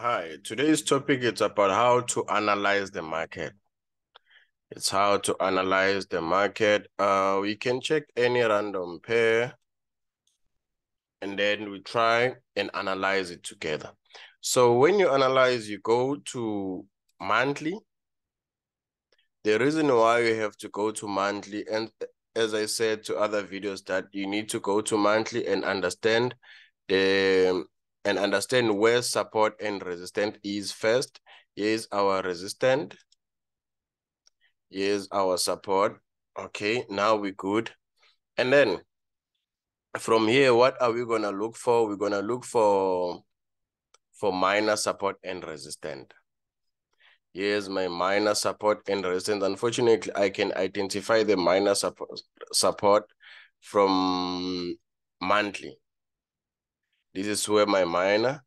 Hi, today's topic is about how to analyze the market. It's how to analyze the market. We can check any random pair and then we try and analyze it together. So when you analyze, you go to monthly. The reason why you have to go to monthly, and as I said to other videos, that you need to go to monthly and understand where support and resistance is first. Here's our resistance. Here's our support. Okay, now we're good. And then from here, what are we gonna look for? We're gonna look for minor support and resistance. Here's my minor support and resistance. Unfortunately, I can identify the minor support from monthly. This is where my minor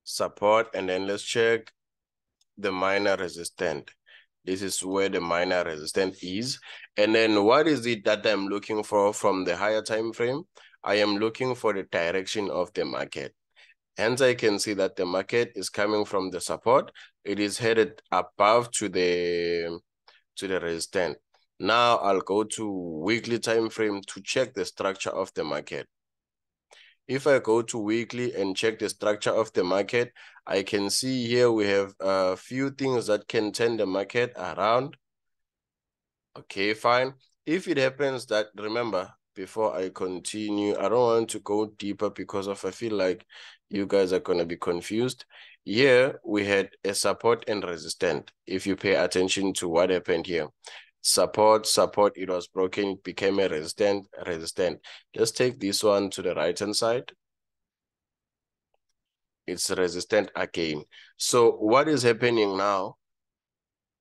support, and then let's check the minor resistance. This is where the minor resistance is. And then what is it that I'm looking for from the higher time frame? I am looking for the direction of the market. Hence, I can see that the market is coming from the support. It is headed above to the resistance. Now I'll go to weekly time frame to check the structure of the market. If I go to weekly and check the structure of the market, I can see here we have a few things that can turn the market around. Okay, fine. If it happens that, remember, before I continue, I don't want to go deeper because I feel like you guys are going to be confused. Here, we had a support and resistance. If you pay attention to what happened here. Support, it was broken, it became a resistance. Let's take this one to the right-hand side. It's resistant again. So what is happening now?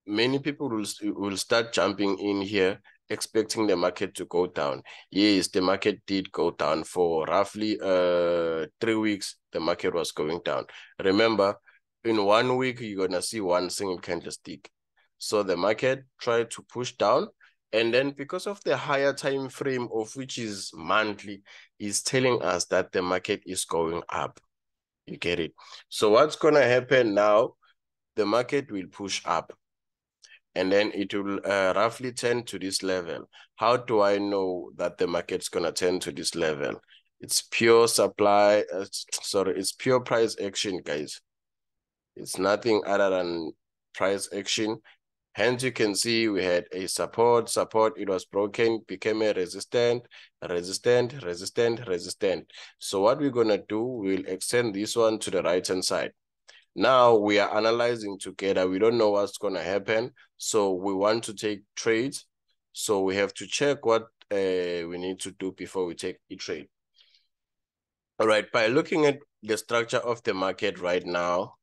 Many people will start jumping in here, expecting the market to go down. Yes, the market did go down for roughly 3 weeks. The market was going down. Remember, in 1 week, you're going to see one single candlestick. So the market tried to push down. And then because of the higher time frame of which is monthly, is telling us that the market is going up. You get it? So what's going to happen now? The market will push up. And then it will roughly turn to this level. How do I know that the market's going to turn to this level? It's pure supply, it's pure price action, guys. It's nothing other than price action. Hence, you can see we had a support, it was broken, became a resistant. So what we're going to do, we'll extend this one to the right-hand side. Now we are analyzing together. We don't know what's going to happen. So we want to take trades. So we have to check what we need to do before we take a trade. All right, by looking at the structure of the market right now,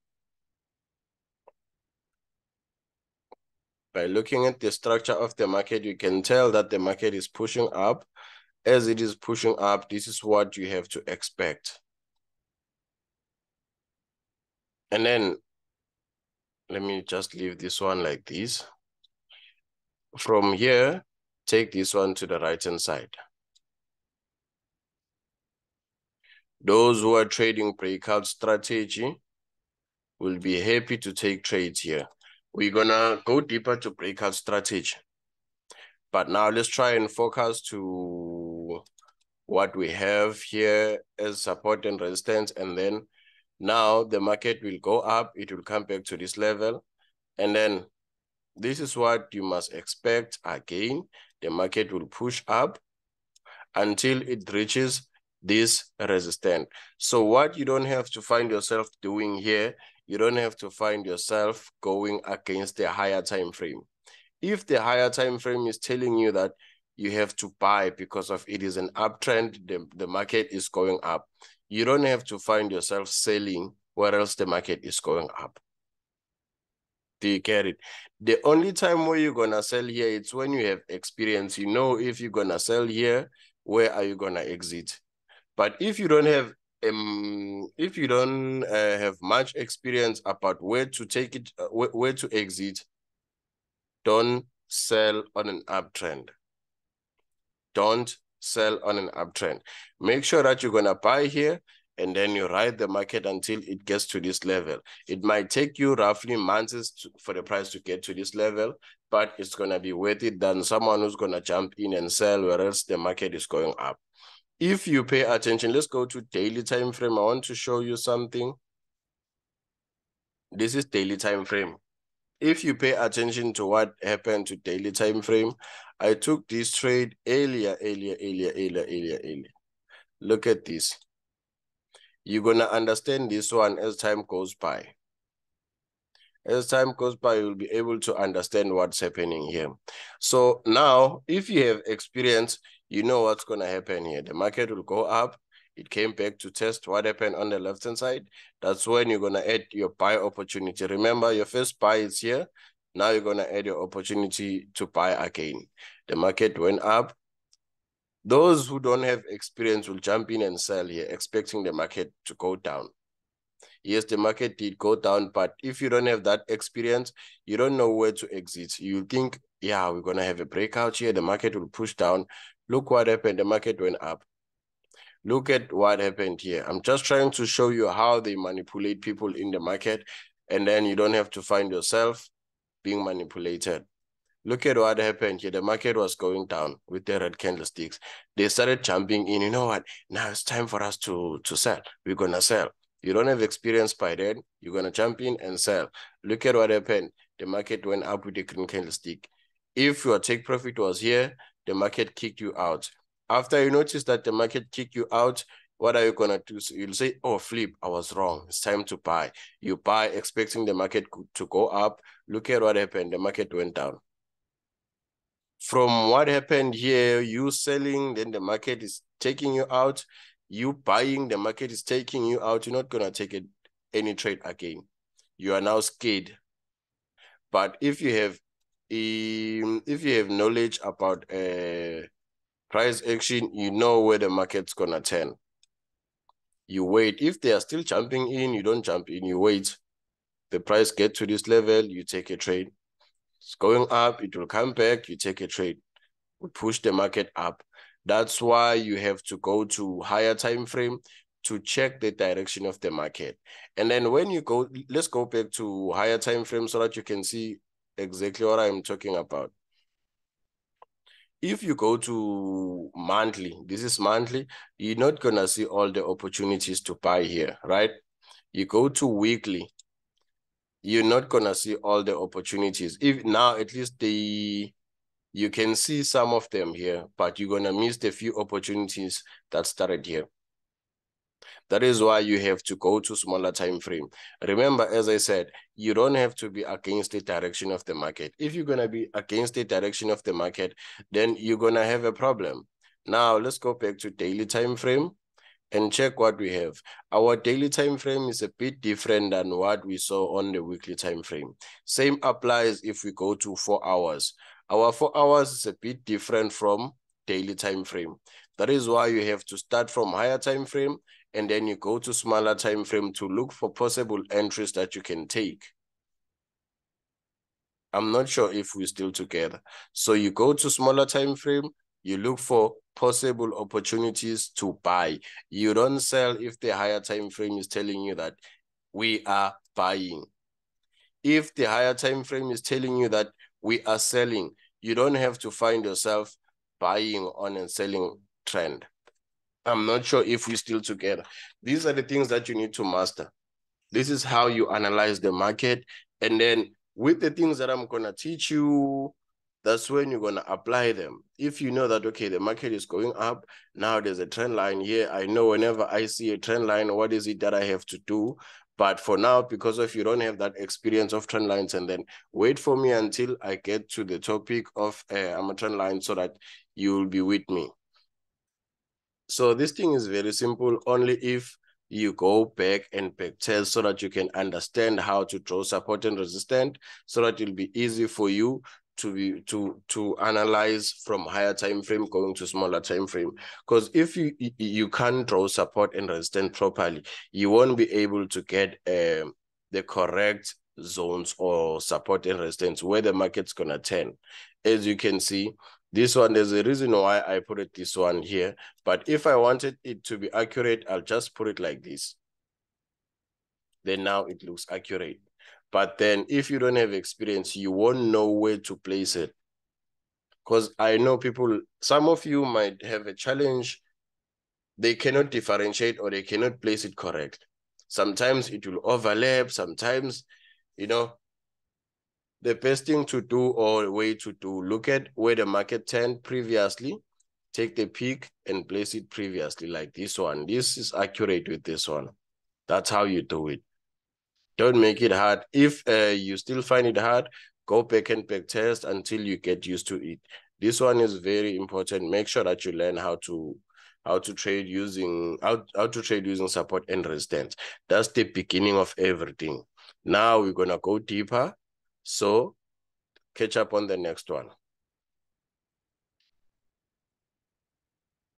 you can tell that the market is pushing up. As it is pushing up, this is what you have to expect. And then let me just leave this one like this. From here, take this one to the right-hand side. Those who are trading breakout strategy will be happy to take trades here. We're gonna go deeper to breakout strategy. But now let's try and focus to what we have here as support and resistance. And then now the market will go up. It will come back to this level. And then this is what you must expect again. The market will push up until it reaches this resistance. So what you don't have to find yourself doing here, you don't have to find yourself going against the higher time frame. If the higher time frame is telling you that you have to buy because of it is an uptrend, the market is going up, you don't have to find yourself selling where else the market is going up. Do you get it? The only time where you're gonna sell here, it's when you have experience. You know if you're gonna sell here, where are you gonna exit? But if you don't have have much experience about where to take it, where to exit, don't sell on an uptrend. Don't sell on an uptrend. Make sure that you're gonna buy here and then you ride the market until it gets to this level. It might take you roughly months for the price to get to this level, but it's going to be worth it than someone who's going to jump in and sell whereas the market is going up. If you pay attention, let's go to daily time frame. I want to show you something. This is daily time frame. If you pay attention to what happened to daily time frame, I took this trade earlier. Look at this. You're going to understand this one as time goes by. As time goes by, you'll be able to understand what's happening here. So now, if you have experience, you know what's going to happen here. The market will go up. It came back to test what happened on the left-hand side. That's when you're going to add your buy opportunity. Remember, your first buy is here. Now you're going to add your opportunity to buy again. The market went up. Those who don't have experience will jump in and sell here, expecting the market to go down. Yes, the market did go down, but if you don't have that experience, you don't know where to exit. You think, yeah, we're going to have a breakout here. The market will push down. Look what happened. The market went up. Look at what happened here. I'm just trying to show you how they manipulate people in the market, and then you don't have to find yourself being manipulated. Look at what happened here. The market was going down with the red candlesticks. They started jumping in. You know what? Now it's time for us to sell. We're going to sell. You don't have experience by then. You're going to jump in and sell. Look at what happened. The market went up with the green candlestick. If your take profit was here, the market kicked you out. After you notice that the market kicked you out, what are you going to do? So you'll say, oh, flip, I was wrong. It's time to buy. You buy expecting the market to go up. Look at what happened. The market went down. From what happened here, you selling, then the market is taking you out. You buying, the market is taking you out. You're not going to take any trade again. You are now scared. But if you have knowledge about price action, you know where the market's going to turn. You wait. If they are still jumping in, you don't jump in. You wait. The price get to this level, you take a trade. It's going up, it will come back, you take a trade. We push the market up. That's why you have to go to higher time frame to check the direction of the market. And then when you go, let's go back to higher time frame so that you can see exactly what I'm talking about. If you go to monthly, this is monthly, you're not going to see all the opportunities to buy here, right? You go to weekly, you're not going to see all the opportunities. If now at least you can see some of them here, but you're going to miss the few opportunities that started here. That is why you have to go to smaller time frame. Remember, as I said, you don't have to be against the direction of the market. If you're going to be against the direction of the market, then you're going to have a problem. Now, let's go back to daily time frame and check what we have. Our daily time frame is a bit different than what we saw on the weekly time frame. Same applies if we go to 4 hours. Our 4 hours is a bit different from daily time frame. That is why you have to start from higher time frame and then you go to smaller time frame to look for possible entries that you can take. I'm not sure if we're still together. So you go to smaller time frame, you look for possible opportunities to buy. You don't sell if the higher time frame is telling you that we are buying. If the higher time frame is telling you that we are selling, you don't have to find yourself buying on and selling trend. I'm not sure if we're still together. These are the things that you need to master. This is how you analyze the market. And then with the things that I'm going to teach you, that's when you're going to apply them. If you know that, okay, the market is going up, now there's a trend line here. I know whenever I see a trend line, what is it that I have to do? But for now, because if you don't have that experience of trend lines, and then wait for me until I get to the topic of I'm a trend line so that you will be with me. So this thing is very simple, only if you go back and backtest so that you can understand how to draw support and resistance, so that it'll be easy for you to analyze from higher time frame going to smaller time frame. Because if you can't draw support and resistance properly, you won't be able to get the correct zones or support and resistance where the market's gonna turn. As you can see, This one, there's a reason why I put it this one here. But if I wanted it to be accurate, I'll just put it like this. Then now it looks accurate. But then if you don't have experience, you won't know where to place it. Because I know people, some of you might have a challenge. They cannot differentiate or they cannot place it correct. Sometimes it will overlap. Sometimes, you know, the best thing to do or way to do, look at where the market turned previously, take the peak and place it previously like this one. This is accurate with this one. That's how you do it. Don't make it hard. If you still find it hard, go back and back test until you get used to it. This one is very important. Make sure that you learn how to trade using support and resistance. That's the beginning of everything. Now we're gonna go deeper. So catch up on the next one.